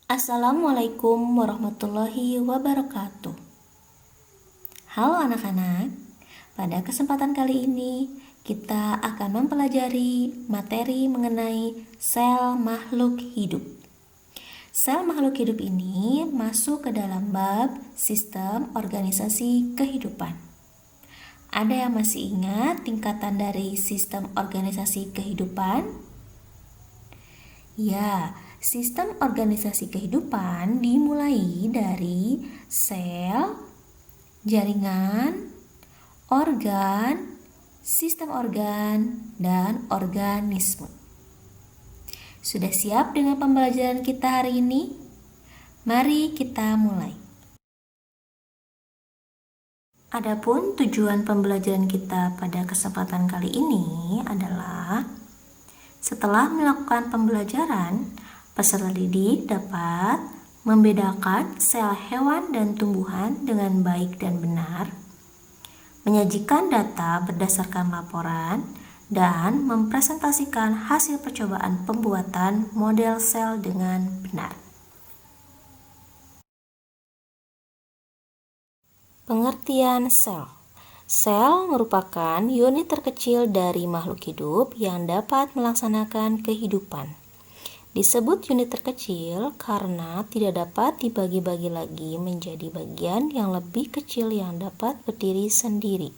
Assalamualaikum warahmatullahi wabarakatuh. Halo anak-anak, pada kesempatan kali ini kita akan mempelajari materi mengenai sel makhluk hidup. Sel makhluk hidup ini masuk ke dalam bab sistem organisasi kehidupan. Ada yang masih ingat tingkatan dari sistem organisasi kehidupan? Ya, sistem organisasi kehidupan dimulai dari sel, jaringan, organ, sistem organ, dan organisme. Sudah siap dengan pembelajaran kita hari ini? Mari kita mulai. Adapun tujuan pembelajaran kita pada kesempatan kali ini adalah setelah melakukan pembelajaran, peserta didik dapat membedakan sel hewan dan tumbuhan dengan baik dan benar, menyajikan data berdasarkan laporan, dan mempresentasikan hasil percobaan pembuatan model sel dengan benar. Pengertian sel. Sel merupakan unit terkecil dari makhluk hidup yang dapat melaksanakan kehidupan. Disebut unit terkecil karena tidak dapat dibagi-bagi lagi menjadi bagian yang lebih kecil yang dapat berdiri sendiri.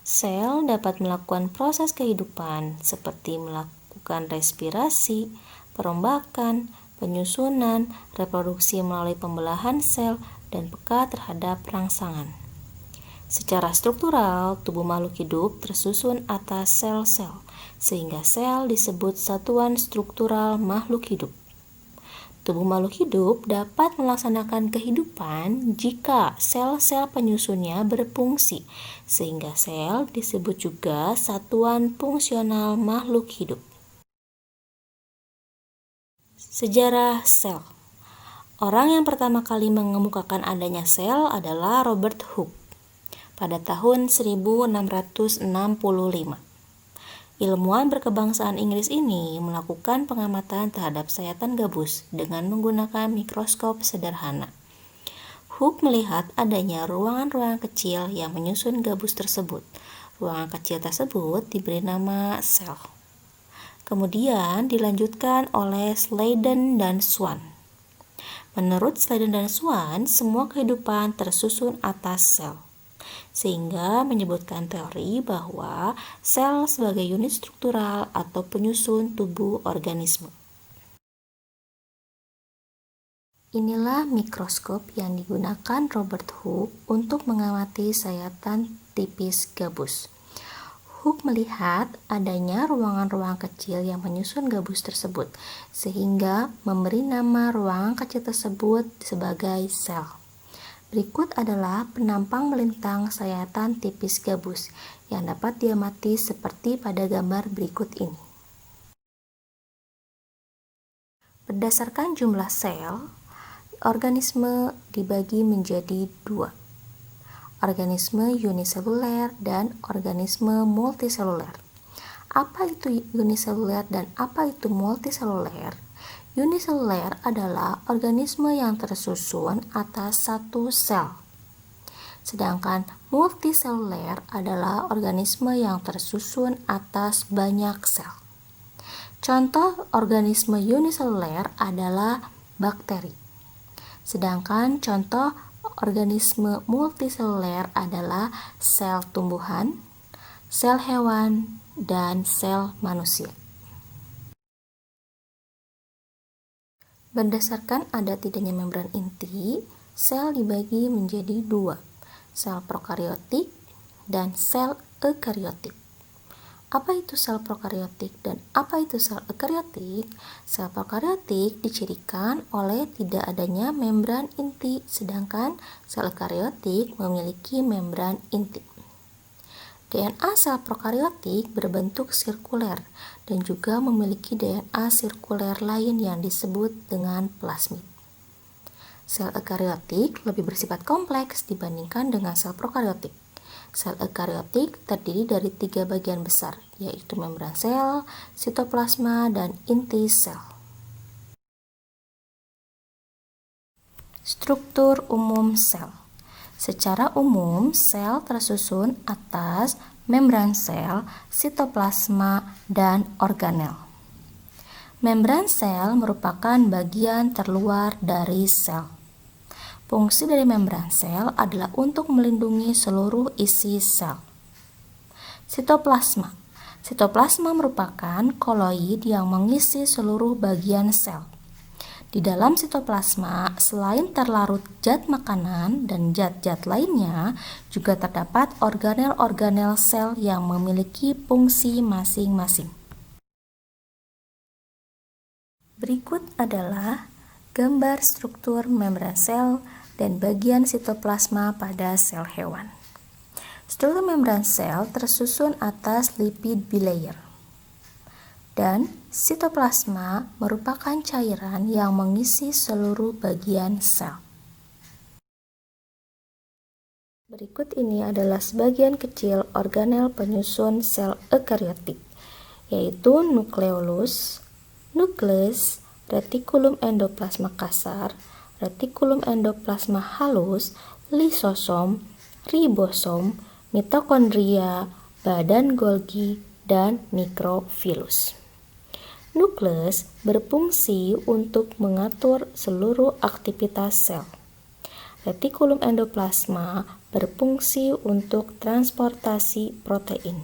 Sel dapat melakukan proses kehidupan seperti melakukan respirasi, perombakan, penyusunan, reproduksi melalui pembelahan sel, dan peka terhadap rangsangan. Secara struktural, tubuh makhluk hidup tersusun atas sel-sel, sehingga sel disebut satuan struktural makhluk hidup. Tubuh makhluk hidup dapat melaksanakan kehidupan jika sel-sel penyusunnya berfungsi, sehingga sel disebut juga satuan fungsional makhluk hidup. Sejarah sel. Orang yang pertama kali mengemukakan adanya sel adalah Robert Hooke pada tahun 1665. Ilmuwan berkebangsaan Inggris ini melakukan pengamatan terhadap sayatan gabus dengan menggunakan mikroskop sederhana. Hooke melihat adanya ruangan-ruangan kecil yang menyusun gabus tersebut. Ruangan kecil tersebut diberi nama sel. Kemudian dilanjutkan oleh Sladen dan Swan. Menurut Sladen dan Swan, semua kehidupan tersusun atas sel, sehingga menyebutkan teori bahwa sel sebagai unit struktural atau penyusun tubuh organisme. Inilah mikroskop yang digunakan Robert Hooke untuk mengamati sayatan tipis gabus. Hooke melihat adanya ruangan-ruangan kecil yang menyusun gabus tersebut, sehingga memberi nama ruangan kecil tersebut sebagai sel. Berikut adalah penampang melintang sayatan tipis gabus yang dapat diamati seperti pada gambar berikut ini. Berdasarkan jumlah sel, organisme dibagi menjadi dua. Organisme uniseluler dan organisme multiseluler. Apa itu uniseluler dan apa itu multiseluler? Uniseluler adalah organisme yang tersusun atas satu sel. Sedangkan multiseluler adalah organisme yang tersusun atas banyak sel. Contoh organisme uniseluler adalah bakteri. Sedangkan contoh organisme multiseluler adalah sel tumbuhan, sel hewan, dan sel manusia. Berdasarkan ada tidaknya membran inti, sel dibagi menjadi dua, sel prokariotik dan sel eukariotik. Apa itu sel prokariotik dan apa itu sel eukariotik? Sel prokariotik dicirikan oleh tidak adanya membran inti, sedangkan sel eukariotik memiliki membran inti. DNA sel prokariotik berbentuk sirkuler dan juga memiliki DNA sirkuler lain yang disebut dengan plasmid. Sel eukariotik lebih bersifat kompleks dibandingkan dengan sel prokariotik. Sel eukariotik terdiri dari 3 bagian besar, yaitu membran sel, sitoplasma, dan inti sel. Struktur umum sel. Secara umum, sel tersusun atas membran sel, sitoplasma, dan organel. Membran sel merupakan bagian terluar dari sel. Fungsi dari membran sel adalah untuk melindungi seluruh isi sel. Sitoplasma. Sitoplasma merupakan koloid yang mengisi seluruh bagian sel. Di dalam sitoplasma, selain terlarut zat makanan dan zat-zat lainnya, juga terdapat organel-organel sel yang memiliki fungsi masing-masing. Berikut adalah gambar struktur membran sel dan bagian sitoplasma pada sel hewan. Struktur membran sel tersusun atas lipid bilayer. Dan sitoplasma merupakan cairan yang mengisi seluruh bagian sel. Berikut ini adalah sebagian kecil organel penyusun sel eukariotik, yaitu nukleolus, nukleus, retikulum endoplasma kasar, retikulum endoplasma halus, lisosom, ribosom, mitokondria, badan Golgi, dan mikrofilus. Nukleus berfungsi untuk mengatur seluruh aktivitas sel. Retikulum endoplasma berfungsi untuk transportasi protein.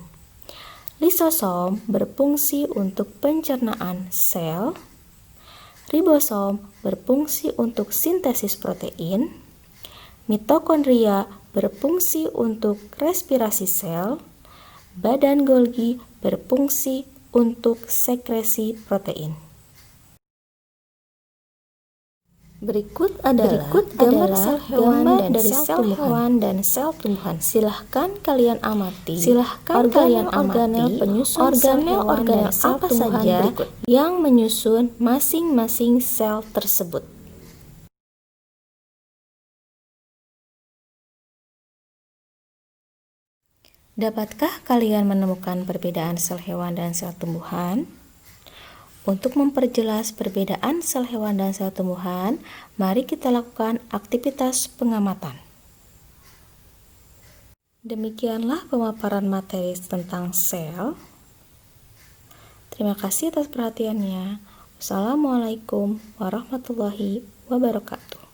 Lisosom berfungsi untuk pencernaan sel. Ribosom berfungsi untuk sintesis protein. Mitokondria berfungsi untuk respirasi sel. Badan Golgi berfungsi untuk sekresi protein. Berikut adalah gambar sel hewan dari sel hewan dan sel tumbuhan. Silahkan kalian amati organel penyusun organel apa saja berikut yang menyusun masing-masing sel tersebut. Dapatkah kalian menemukan perbedaan sel hewan dan sel tumbuhan? Untuk memperjelas perbedaan sel hewan dan sel tumbuhan, mari kita lakukan aktivitas pengamatan. Demikianlah pemaparan materi tentang sel. Terima kasih atas perhatiannya. Wassalamualaikum warahmatullahi wabarakatuh.